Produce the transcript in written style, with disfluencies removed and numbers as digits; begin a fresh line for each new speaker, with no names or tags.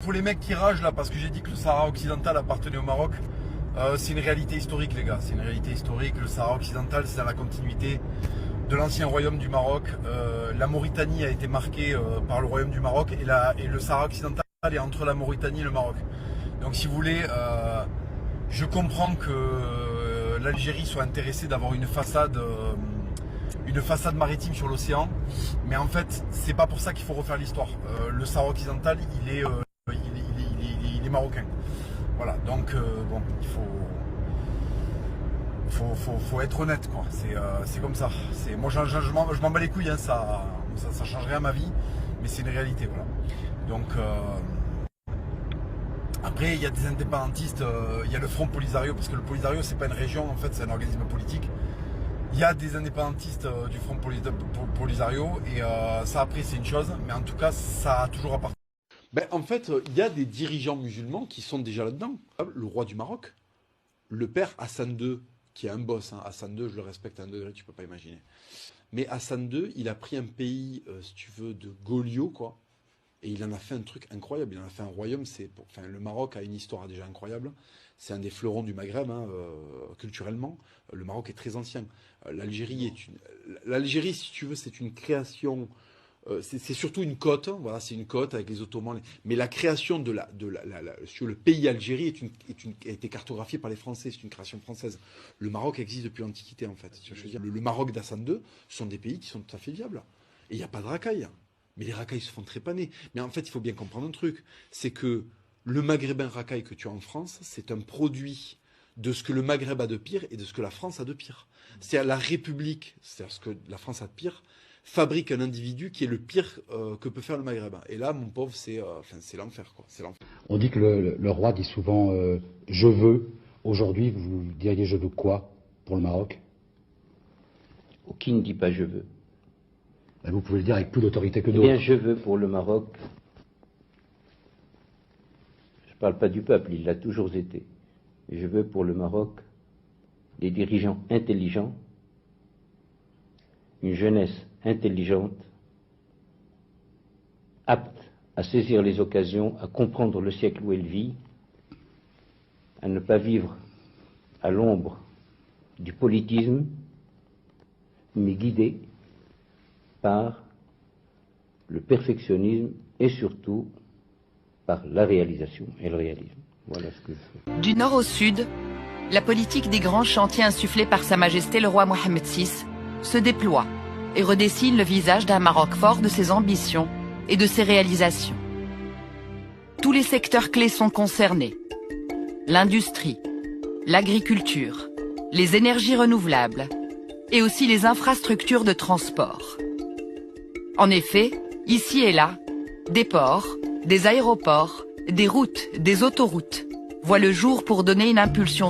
pour les mecs qui ragent là, parce que j'ai dit que le Sahara occidental appartenait au Maroc, c'est une réalité historique les gars, c'est une réalité historique. Le Sahara occidental, c'est dans la continuité de l'ancien royaume du Maroc. La Mauritanie a été marquée par le royaume du Maroc et le Sahara occidental est entre la Mauritanie et le Maroc. Donc si vous voulez, je comprends que l'Algérie soit intéressée d'avoir une façade maritime sur l'océan, mais en fait c'est pas pour ça qu'il faut refaire l'histoire. Le Sahara occidental il est marocain. Voilà, donc bon, il faut être honnête quoi. C'est comme ça. Moi je m'en bats les couilles, hein, ça change rien à ma vie, mais c'est une réalité, voilà. Donc après il y a des indépendantistes, il y a le Front Polisario, parce que le Polisario c'est pas une région en fait, c'est un organisme politique. Il y a des indépendantistes du Front Polisario et ça après c'est une chose, mais en tout cas ça a toujours appartenu. Ben, en fait, il y a des dirigeants musulmans qui sont déjà là-dedans. Le roi du Maroc, le père Hassan II, qui est un boss, hein. Hassan II, je le respecte à un degré, tu peux pas imaginer. Mais Hassan II, il a pris un pays, si tu veux, de Goliot, quoi, et il en a fait un truc incroyable. Il en a fait un royaume. Le Maroc a une histoire déjà incroyable. C'est un des fleurons du Maghreb, hein, culturellement. Le Maroc est très ancien. L'Algérie, si tu veux, c'est une création. C'est surtout une côte, voilà, c'est une côte avec les Ottomans. Mais la création sur le pays Algérie a été cartographiée par les Français, c'est une création française. Le Maroc existe depuis l'Antiquité, en fait. Je veux dire, le Maroc d'Hassan II sont des pays qui sont tout à fait viables. Et il n'y a pas de racailles. Mais les racailles se font trépaner. Mais en fait, il faut bien comprendre un truc. C'est que le maghrébin racaille que tu as en France, c'est un produit de ce que le Maghreb a de pire et de ce que la France a de pire. C'est à la République, c'est-à-dire ce que la France a de pire, fabrique un individu qui est le pire que peut faire le Maghreb. Et là, mon pauvre, c'est l'enfer, quoi. C'est l'enfer.
On dit que le roi dit souvent je veux. Aujourd'hui, vous diriez je veux quoi pour le Maroc?
Qui ne dit pas je veux?
Ben, vous pouvez le dire avec plus d'autorité que
Eh
d'autres.
bien, je veux pour le Maroc. Je ne parle pas du peuple, il l'a toujours été. Je veux pour le Maroc des dirigeants intelligents, une jeunesse intelligente, apte à saisir les occasions, à comprendre le siècle où elle vit, à ne pas vivre à l'ombre du politisme, mais guidée par le perfectionnisme et surtout par la réalisation et le réalisme. Voilà ce que je fais.
Du nord au sud, la politique des grands chantiers insufflés par Sa Majesté le roi Mohammed VI se déploie et redessine le visage d'un Maroc fort de ses ambitions et de ses réalisations. Tous les secteurs clés sont concernés. L'industrie, l'agriculture, les énergies renouvelables et aussi les infrastructures de transport. En effet, ici et là, des ports, des aéroports, des routes, des autoroutes voient le jour pour donner une impulsion